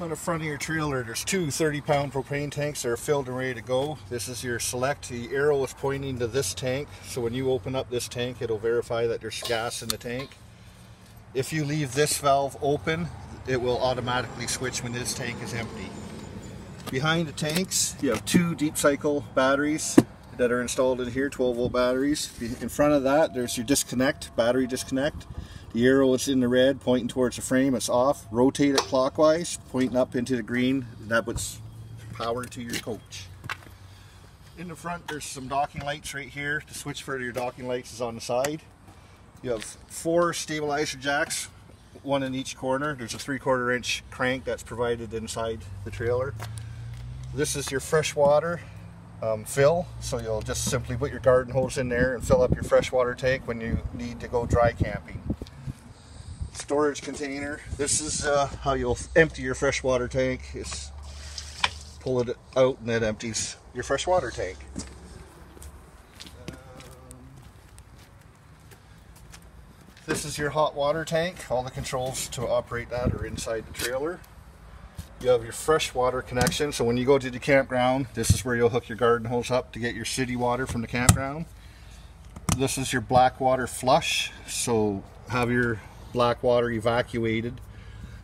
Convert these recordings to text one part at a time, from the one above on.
On the front of your trailer, there's two 30-pound propane tanks that are filled and ready to go. This is your select. The arrow is pointing to this tank, so when you open up this tank, it'll verify that there's gas in the tank. If you leave this valve open, it will automatically switch when this tank is empty. Behind the tanks, you have two deep cycle batteries that are installed in here, 12-volt batteries. In front of that, there's your disconnect, battery disconnect. The arrow is in the red, pointing towards the frame. It's off. Rotate it clockwise, pointing up into the green. That puts power to your coach. In the front, there's some docking lights right here. The switch for your docking lights is on the side. You have 4 stabilizer jacks, one in each corner. There's a 3/4 inch crank that's provided inside the trailer. This is your freshwater fill, so you'll just simply put your garden hose in there and fill up your freshwater tank when you need to go dry camping. Storage container. This is how you'll empty your freshwater tank. Is pull it out and it empties your freshwater tank. This is your hot water tank. All the controls to operate that are inside the trailer. You have your freshwater connection, so when you go to the campground, this is where you'll hook your garden hose up to get your city water from the campground. This is your black water flush, so have your black water evacuated.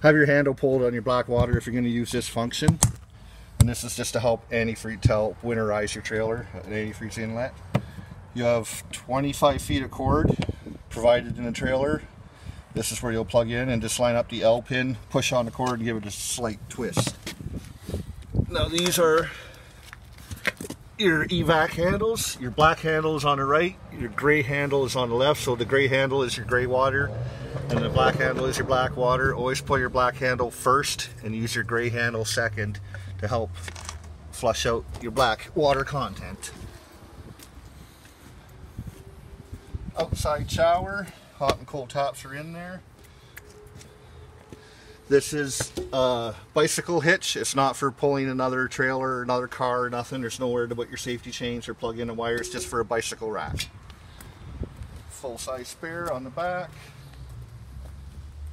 Have your handle pulled on your black water if you're going to use this function. And this is just to help antifreeze, to help winterize your trailer, an antifreeze inlet. You have 25 feet of cord provided in the trailer. This is where you'll plug in and just line up the L pin, push on the cord and give it a slight twist. Now these are your Evac handles. Your black handle is on the right, your gray handle is on the left, so the gray handle is your gray water and the black handle is your black water. Always pull your black handle first and use your gray handle second to help flush out your black water content. Outside shower, hot and cold taps are in there. This is a bicycle hitch. It's not for pulling another trailer or another car or nothing. There's nowhere to put your safety chains or plug in the wires, just for a bicycle rack. Full-size spare on the back.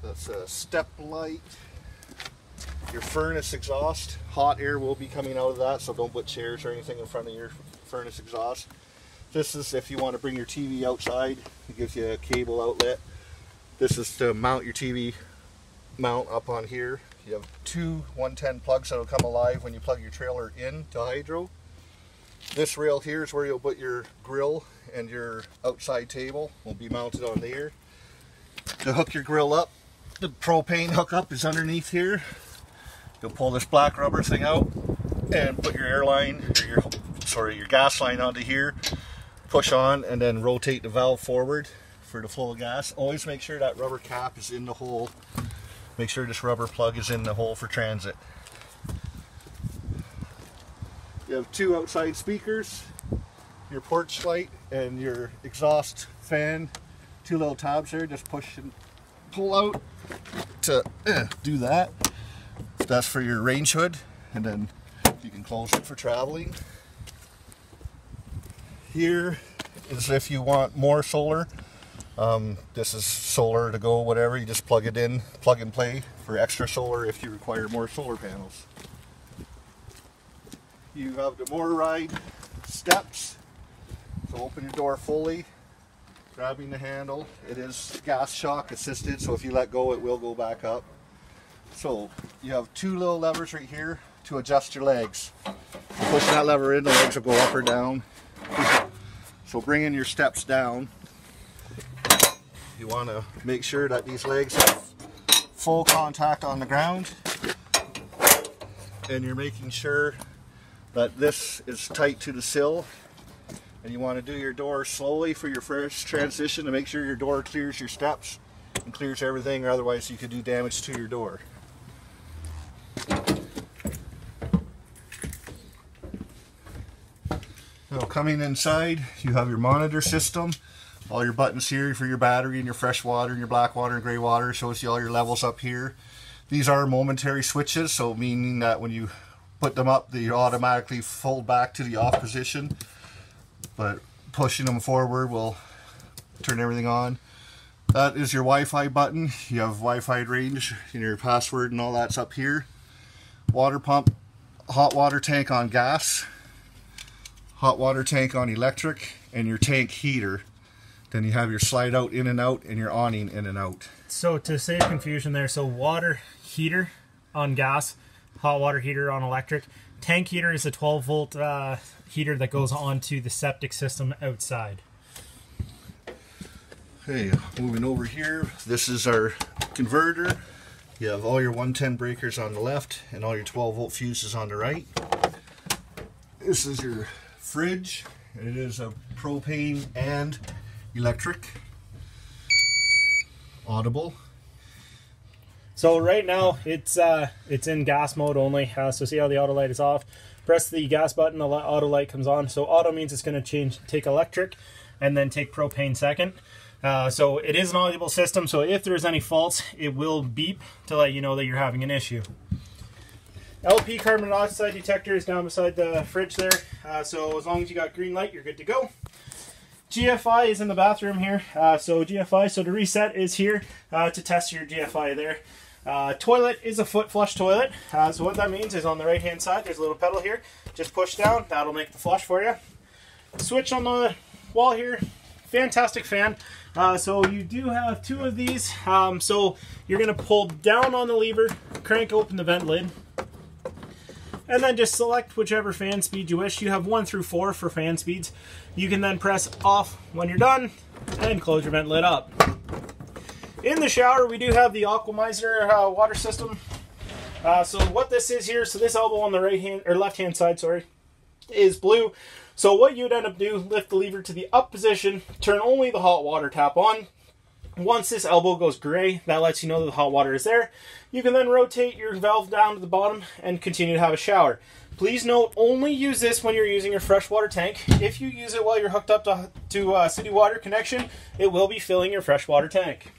That's a step light. Your furnace exhaust. Hot air will be coming out of that, so don't put chairs or anything in front of your furnace exhaust. This is if you want to bring your TV outside. It gives you a cable outlet. This is to mount your TV mount up on here. You have two 110 plugs that will come alive when you plug your trailer in to hydro. This rail here is where you'll put your grill and your outside table will be mounted on there. To hook your grill up, the propane hookup is underneath here. You'll pull this black rubber thing out and put your air line, or your gas line onto here, push on and then rotate the valve forward for the flow of gas. Always make sure that rubber cap is in the hole. Make sure this rubber plug is in the hole for transit. You have two outside speakers, your porch light and your exhaust fan. Two little tabs there, just push and pull out to do that. That's for your range hood, and then you can close it for traveling. Here is if you want more solar. This is solar to go, whatever. You just plug it in, plug and play for extra solar if you require more solar panels. You have the motor ride steps. So open your door fully, grabbing the handle. It is gas shock assisted, so if you let go, it will go back up. So you have two little levers right here to adjust your legs. Push that lever in, the legs will go up or down. So bringing your steps down, you want to make sure that these legs have full contact on the ground, and you're making sure that this is tight to the sill. And you want to do your door slowly for your first transition to make sure your door clears your steps and clears everything, or otherwise you could do damage to your door. Now coming inside, you have your monitor system. All your buttons here for your battery and your fresh water and your black water and gray water. Shows you all your levels up here. These are momentary switches, so meaning that when you put them up, they automatically fold back to the off position. But pushing them forward will turn everything on. That is your Wi-Fi button. You have Wi-Fi range and your password and all that's up here. water pump, hot water tank on gas, hot water tank on electric, and your tank heater. Then you have your slide out in and out and your awning in and out. So to save confusion there, so water heater on gas, hot water heater on electric. Tank heater is a 12 volt heater that goes onto the septic system outside. Okay, moving over here, this is our converter. You have all your 110 breakers on the left and all your 12 volt fuses on the right. This is your fridge. It is a propane and electric. Audible. So right now it's in gas mode only. So see how the auto light is off. Press the gas button, the auto light comes on. So auto means it's going to take electric and then take propane second. So it is an audible system, so if there's any faults, it will beep to let you know that you're having an issue. LP carbon monoxide detector is down beside the fridge there, so as long as you got green light, you're good to go. GFI is in the bathroom here, so to reset is here to test your GFI there. Toilet is a foot flush toilet, so what that means is on the right hand side, there's a little pedal here, just push down, that'll make the flush for you. Switch on the wall here, fantastic fan. So you do have two of these, so you're going to pull down on the lever, crank open the vent lid, and then just select whichever fan speed you wish. You have 1 through 4 for fan speeds. You can then press off when you're done and close your vent lid up. In the shower we do have the Aquamizer water system. So what this is here, so this elbow on the right hand or left hand side, sorry, is blue. So what you'd end up doing, lift the lever to the up position, turn only the hot water tap on. Once this elbow goes gray, that lets you know that the hot water is there. You can then rotate your valve down to the bottom and continue to have a shower. Please note, only use this when you're using your freshwater tank. If you use it while you're hooked up to city water connection, it will be filling your freshwater tank.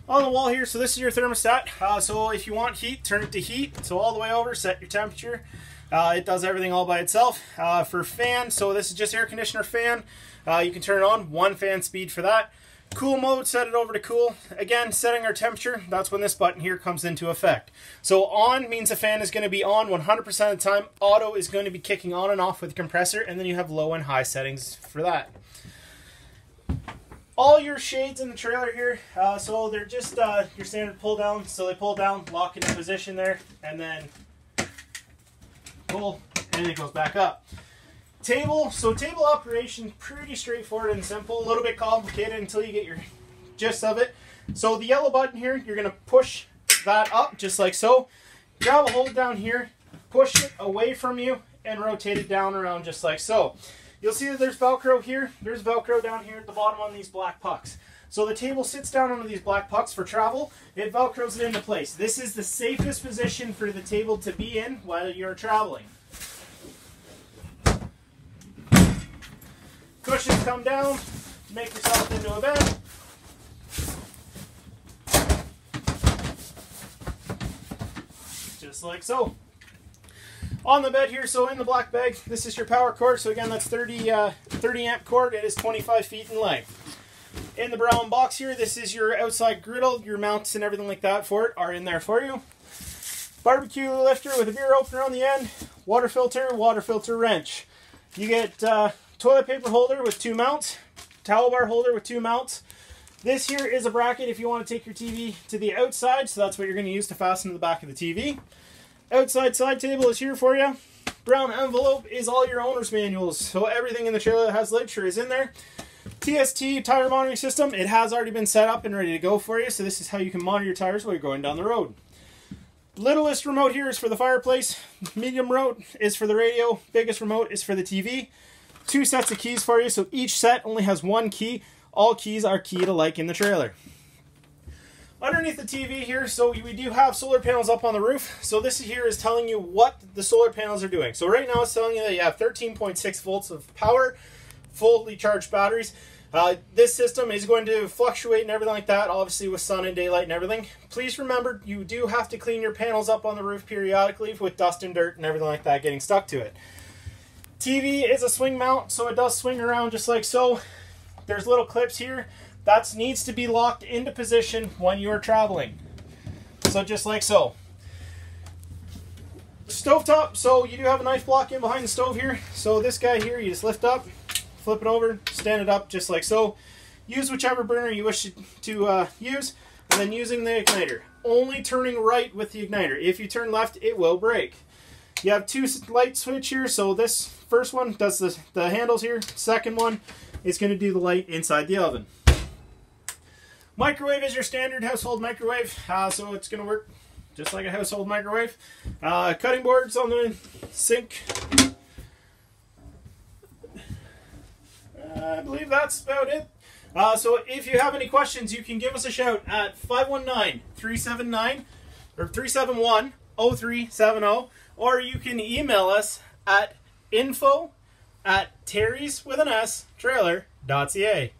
On the wall here, so this is your thermostat. So if you want heat, turn it to heat. So all the way over, set your temperature. It does everything all by itself. For fan, so this is just air conditioner fan. You can turn it on, 1 fan speed for that. Cool mode, set it over to cool. Again, setting our temperature, that's when this button here comes into effect. So on means the fan is going to be on 100% of the time. Auto is going to be kicking on and off with the compressor, and then you have low and high settings for that. All your shades in the trailer here, so they're just your standard pull down. So they pull down, lock into position there, and then pull, and it goes back up. Table, so table operation, pretty straightforward and simple. A little bit complicated until you get your gist of it. So the yellow button here, you're going to push that up just like so. Grab a hold down here, push it away from you, and rotate it down around just like so. You'll see that there's Velcro here. There's Velcro down here at the bottom on these black pucks. So the table sits down onto these black pucks for travel. It Velcros it into place. This is the safest position for the table to be in while you're traveling. Cushions come down. Make yourself into a bed. Just like so. On the bed here, so in the black bag, this is your power cord. So again, that's 30 amp cord. It is 25 feet in length. In the brown box here, this is your outside griddle. Your mounts and everything like that for it are in there for you. Barbecue lifter with a beer opener on the end. Water filter wrench. You get toilet paper holder with 2 mounts. Towel bar holder with 2 mounts. This here is a bracket if you want to take your TV to the outside. So that's what you're going to use to fasten to the back of the TV. Outside side table is here for you. Brown envelope is all your owner's manuals. So everything in the trailer that has literature is in there. TST tire monitoring system. It has already been set up and ready to go for you. So this is how you can monitor your tires while you're going down the road. Littlest remote here is for the fireplace. Medium remote is for the radio. Biggest remote is for the TV. 2 sets of keys for you. So each set only has 1 key. All keys are keyed alike in the trailer. Underneath the TV here, so we do have solar panels up on the roof. So this here is telling you what the solar panels are doing. So right now it's telling you that you have 13.6 volts of power, fully charged batteries. This system is going to fluctuate and everything like that, obviously with sun and daylight and everything. Please remember, you do have to clean your panels up on the roof periodically with dust and dirt and everything like that getting stuck to it. TV is a swing mount, so it does swing around just like so. There's little clips here that needs to be locked into position when you're traveling. So just like so. Stovetop, so you do have a knife block in behind the stove here. So this guy here, you just lift up, flip it over, stand it up just like so. Use whichever burner you wish to use, and then using the igniter. Only turning right with the igniter. If you turn left, it will break. You have two light switch here, so this first one does the handles here. Second one is going to do the light inside the oven. Microwave is your standard household microwave, so it's going to work just like a household microwave. Cutting boards on the sink. I believe that's about it. So if you have any questions, you can give us a shout at 519-371-0370, or you can email us at info@terrys.trailer.ca.